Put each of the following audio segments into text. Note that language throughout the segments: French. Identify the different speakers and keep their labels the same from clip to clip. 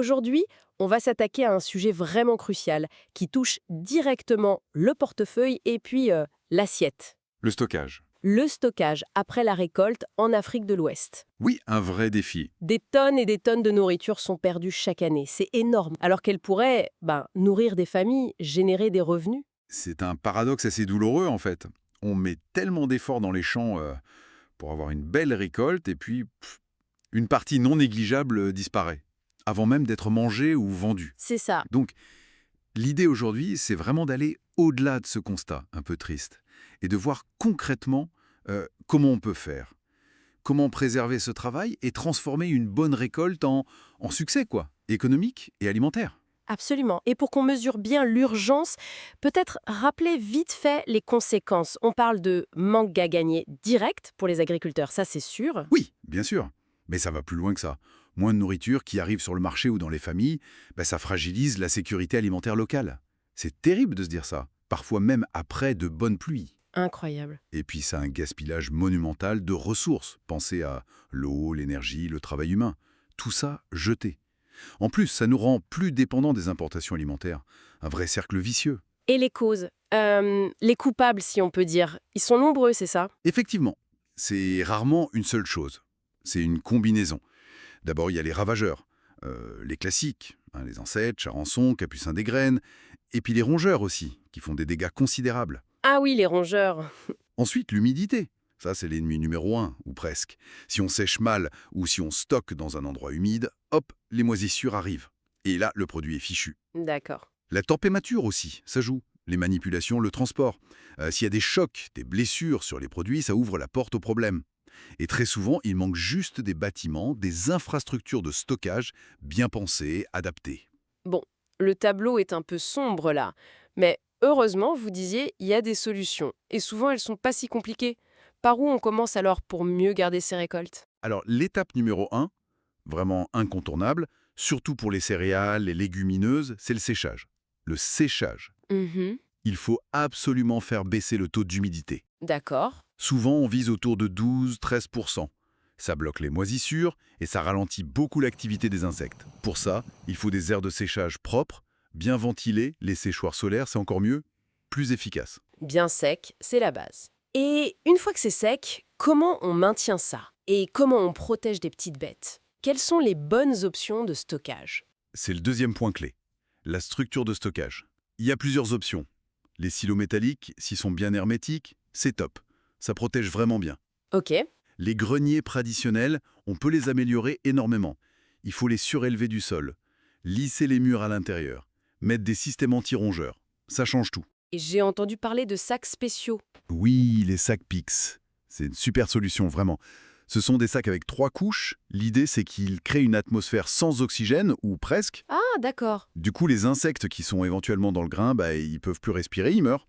Speaker 1: Aujourd'hui, on va s'attaquer à un sujet vraiment crucial qui touche directement le portefeuille et puis l'assiette.
Speaker 2: Le stockage.
Speaker 1: Le stockage après la récolte en Afrique de l'Ouest.
Speaker 2: Oui, un vrai défi.
Speaker 1: Des tonnes et des tonnes de nourriture sont perdues chaque année. C'est énorme. Alors qu'elles pourraient nourrir des familles, générer des revenus.
Speaker 2: C'est un paradoxe assez douloureux en fait. On met tellement d'efforts dans les champs pour avoir une belle récolte et puis une partie non négligeable disparaît, avant même d'être mangée ou vendue.
Speaker 1: C'est ça.
Speaker 2: Donc l'idée aujourd'hui, c'est vraiment d'aller au-delà de ce constat un peu triste et de voir concrètement comment on peut faire. Comment préserver ce travail et transformer une bonne récolte en succès, quoi, économique et alimentaire.
Speaker 1: Absolument. Et pour qu'on mesure bien l'urgence, peut-être rappeler vite fait les conséquences. On parle de manque à gagner direct pour les agriculteurs, ça c'est sûr.
Speaker 2: Oui, bien sûr, mais ça va plus loin que ça. Moins de nourriture qui arrive sur le marché ou dans les familles, ça fragilise la sécurité alimentaire locale. C'est terrible de se dire ça, parfois même après de bonnes pluies.
Speaker 1: Incroyable.
Speaker 2: Et puis ça a un gaspillage monumental de ressources. Pensez à l'eau, l'énergie, le travail humain. Tout ça jeté. En plus, ça nous rend plus dépendants des importations alimentaires. Un vrai cercle vicieux.
Speaker 1: Et les causes les coupables, si on peut dire, ils sont nombreux, c'est ça?
Speaker 2: Effectivement, c'est rarement une seule chose. C'est une combinaison. D'abord, il y a les ravageurs, les classiques, les insectes, charançons, capucins des graines, et puis les rongeurs aussi, qui font des dégâts considérables.
Speaker 1: Ah oui, les rongeurs.
Speaker 2: Ensuite, l'humidité. Ça, c'est l'ennemi numéro un, ou presque. Si on sèche mal ou si on stocke dans un endroit humide, hop, les moisissures arrivent. Et là, le produit est fichu.
Speaker 1: D'accord.
Speaker 2: La température aussi, ça joue. Les manipulations, le transport. S'il y a des chocs, des blessures sur les produits, ça ouvre la porte aux problèmes. Et très souvent, il manque juste des bâtiments, des infrastructures de stockage bien pensées, adaptées.
Speaker 1: Bon, le tableau est un peu sombre là, mais heureusement, vous disiez, il y a des solutions. Et souvent, elles sont pas si compliquées. Par où on commence alors pour mieux garder ses récoltes?
Speaker 2: Alors, l'étape numéro un, vraiment incontournable, surtout pour les céréales, les légumineuses, c'est le séchage. Le séchage.
Speaker 1: Mhm.
Speaker 2: Il faut absolument faire baisser le taux d'humidité.
Speaker 1: D'accord.
Speaker 2: Souvent, on vise autour de 12-13%. Ça bloque les moisissures et ça ralentit beaucoup l'activité des insectes. Pour ça, il faut des aires de séchage propres, bien ventilées, les séchoirs solaires, c'est encore mieux, plus efficace.
Speaker 1: Bien sec, c'est la base. Et une fois que c'est sec, comment on maintient ça? Et comment on protège des petites bêtes? Quelles sont les bonnes options de stockage?
Speaker 2: C'est le deuxième point clé, la structure de stockage. Il y a plusieurs options. Les silos métalliques, s'ils sont bien hermétiques, c'est top. Ça protège vraiment bien.
Speaker 1: Ok.
Speaker 2: Les greniers traditionnels, on peut les améliorer énormément. Il faut les surélever du sol, lisser les murs à l'intérieur, mettre des systèmes anti-rongeurs. Ça change tout.
Speaker 1: Et j'ai entendu parler de sacs spéciaux.
Speaker 2: Oui, les sacs PIX. C'est une super solution, vraiment. Ce sont des sacs avec 3 couches. L'idée, c'est qu'ils créent une atmosphère sans oxygène, ou presque.
Speaker 1: Ah, d'accord.
Speaker 2: Du coup, les insectes qui sont éventuellement dans le grain, ils peuvent plus respirer, ils meurent.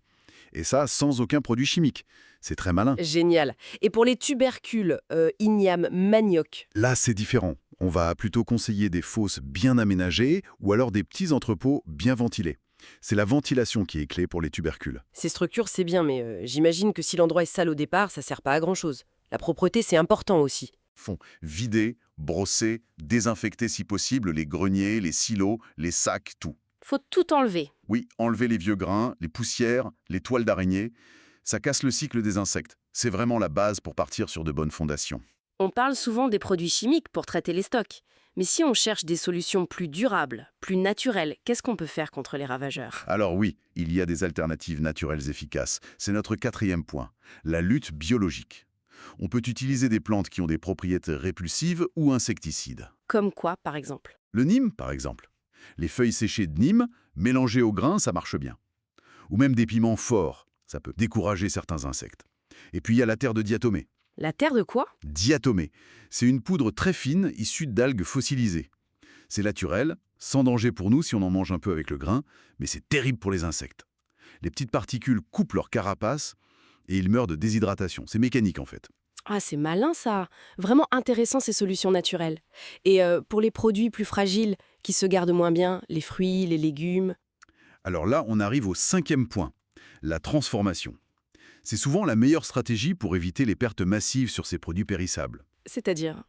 Speaker 2: Et ça, sans aucun produit chimique. C'est très malin.
Speaker 1: Génial. Et pour les tubercules, igname, manioc.
Speaker 2: Là, c'est différent. On va plutôt conseiller des fosses bien aménagées ou alors des petits entrepôts bien ventilés. C'est la ventilation qui est clé pour les tubercules.
Speaker 1: Ces structures, c'est bien, mais j'imagine que si l'endroit est sale au départ, ça sert pas à grand-chose. La propreté, c'est important aussi.
Speaker 3: Font vider, brosser, désinfecter si possible les greniers, les silos, les sacs, tout.
Speaker 1: Faut tout enlever.
Speaker 3: Oui, enlever les vieux grains, les poussières, les toiles d'araignée. Ça casse le cycle des insectes. C'est vraiment la base pour partir sur de bonnes fondations.
Speaker 1: On parle souvent des produits chimiques pour traiter les stocks. Mais si on cherche des solutions plus durables, plus naturelles, qu'est-ce qu'on peut faire contre les ravageurs?
Speaker 3: Alors oui, il y a des alternatives naturelles efficaces. C'est notre quatrième point, la lutte biologique. On peut utiliser des plantes qui ont des propriétés répulsives ou insecticides.
Speaker 1: Comme quoi, par exemple?
Speaker 3: Le Nîmes, par exemple. Les feuilles séchées de Nîmes, mélangées au grain, ça marche bien. Ou même des piments forts, ça peut décourager certains insectes. Et puis il y a la terre de diatomée.
Speaker 1: La terre de quoi?
Speaker 3: Diatomée, c'est une poudre très fine issue d'algues fossilisées. C'est naturel, sans danger pour nous si on en mange un peu avec le grain, mais c'est terrible pour les insectes. Les petites particules coupent leur carapace et ils meurent de déshydratation. C'est mécanique en fait.
Speaker 1: Ah, c'est malin ça. Vraiment intéressant ces solutions naturelles. Et pour les produits plus fragiles, qui se gardent moins bien, les fruits, les légumes?
Speaker 2: Alors là, on arrive au cinquième point, la transformation. C'est souvent la meilleure stratégie pour éviter les pertes massives sur ces produits périssables.
Speaker 1: C'est-à-dire?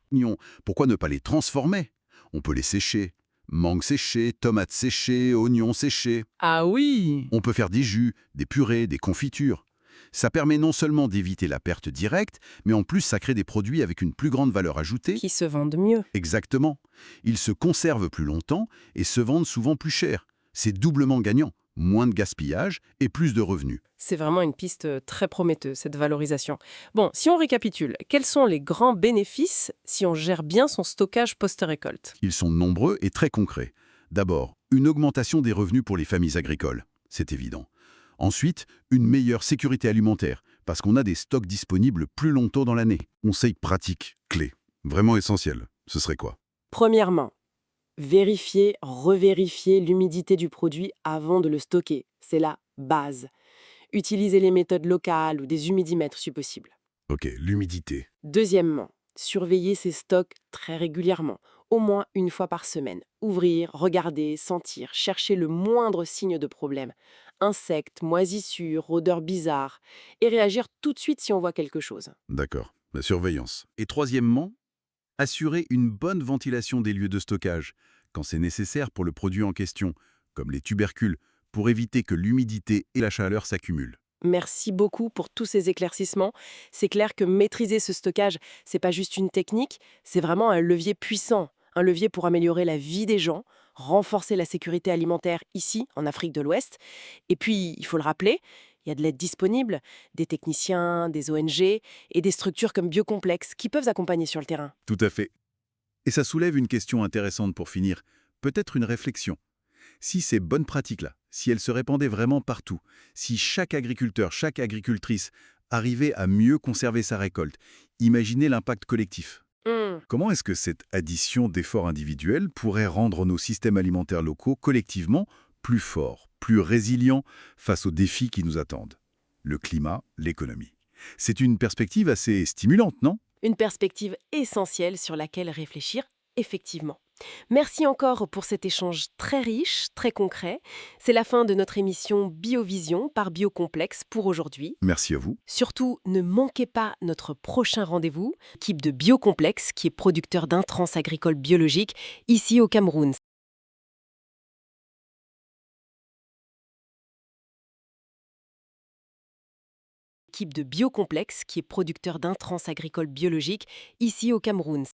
Speaker 2: Pourquoi ne pas les transformer? On peut les sécher,
Speaker 3: Mangue séchée, tomates séchées, oignons séchés.
Speaker 1: Ah oui!
Speaker 3: On peut faire des jus, des purées, des confitures. Ça permet non seulement d'éviter la perte directe, mais en plus ça crée des produits avec une plus grande valeur ajoutée.
Speaker 1: Qui se vendent mieux.
Speaker 3: Exactement. Ils se conservent plus longtemps et se vendent souvent plus cher. C'est doublement gagnant. Moins de gaspillage et plus de revenus.
Speaker 1: C'est vraiment une piste très prometteuse, cette valorisation. Bon, si on récapitule, quels sont les grands bénéfices si on gère bien son stockage post-récolte?
Speaker 3: Ils sont nombreux et très concrets. D'abord, une augmentation des revenus pour les familles agricoles. C'est évident. Ensuite, une meilleure sécurité alimentaire, parce qu'on a des stocks disponibles plus longtemps dans l'année. Conseil pratique, clé. Vraiment essentiel. Ce serait quoi?
Speaker 4: Premièrement, vérifier, revérifier l'humidité du produit avant de le stocker. C'est la base. Utilisez les méthodes locales ou des humidimètres si possible.
Speaker 3: Ok, l'humidité.
Speaker 4: Deuxièmement, surveiller ses stocks très régulièrement, au moins une fois par semaine. Ouvrir, regarder, sentir, chercher le moindre signe de problème. Insectes, moisissures, odeurs bizarres. Et réagir tout de suite si on voit quelque chose.
Speaker 3: D'accord. La surveillance. Et troisièmement, assurer une bonne ventilation des lieux de stockage, quand c'est nécessaire pour le produit en question, comme les tubercules, pour éviter que l'humidité et la chaleur s'accumulent.
Speaker 4: Merci beaucoup pour tous ces éclaircissements. C'est clair que maîtriser ce stockage, c'est pas juste une technique, c'est vraiment un levier puissant, un levier pour améliorer la vie des gens, renforcer la sécurité alimentaire ici, en Afrique de l'Ouest. Et puis, il faut le rappeler, il y a de l'aide disponible, des techniciens, des ONG et des structures comme Biocomplexe qui peuvent accompagner sur le terrain.
Speaker 3: Tout à fait. Et ça soulève une question intéressante pour finir, peut-être une réflexion. Si ces bonnes pratiques-là, si elles se répandaient vraiment partout, si chaque agriculteur, chaque agricultrice arrivait à mieux conserver sa récolte, imaginez l'impact collectif.
Speaker 4: Hmm.
Speaker 3: Comment est-ce que cette addition d'efforts individuels pourrait rendre nos systèmes alimentaires locaux collectivement plus forts, plus résilients face aux défis qui nous attendent? Le climat, l'économie. C'est une perspective assez stimulante, non?
Speaker 4: Une perspective essentielle sur laquelle réfléchir, effectivement. Merci encore pour cet échange très riche, très concret. C'est la fin de notre émission Biovision par Biocomplexe pour aujourd'hui.
Speaker 3: Merci à vous.
Speaker 4: Surtout, ne manquez pas notre prochain rendez-vous, l'équipe de Biocomplexe qui est producteur d'intrants agricoles biologiques ici au Cameroun. L'équipe de Biocomplexe qui est producteur d'intrants agricoles biologiques ici au Cameroun.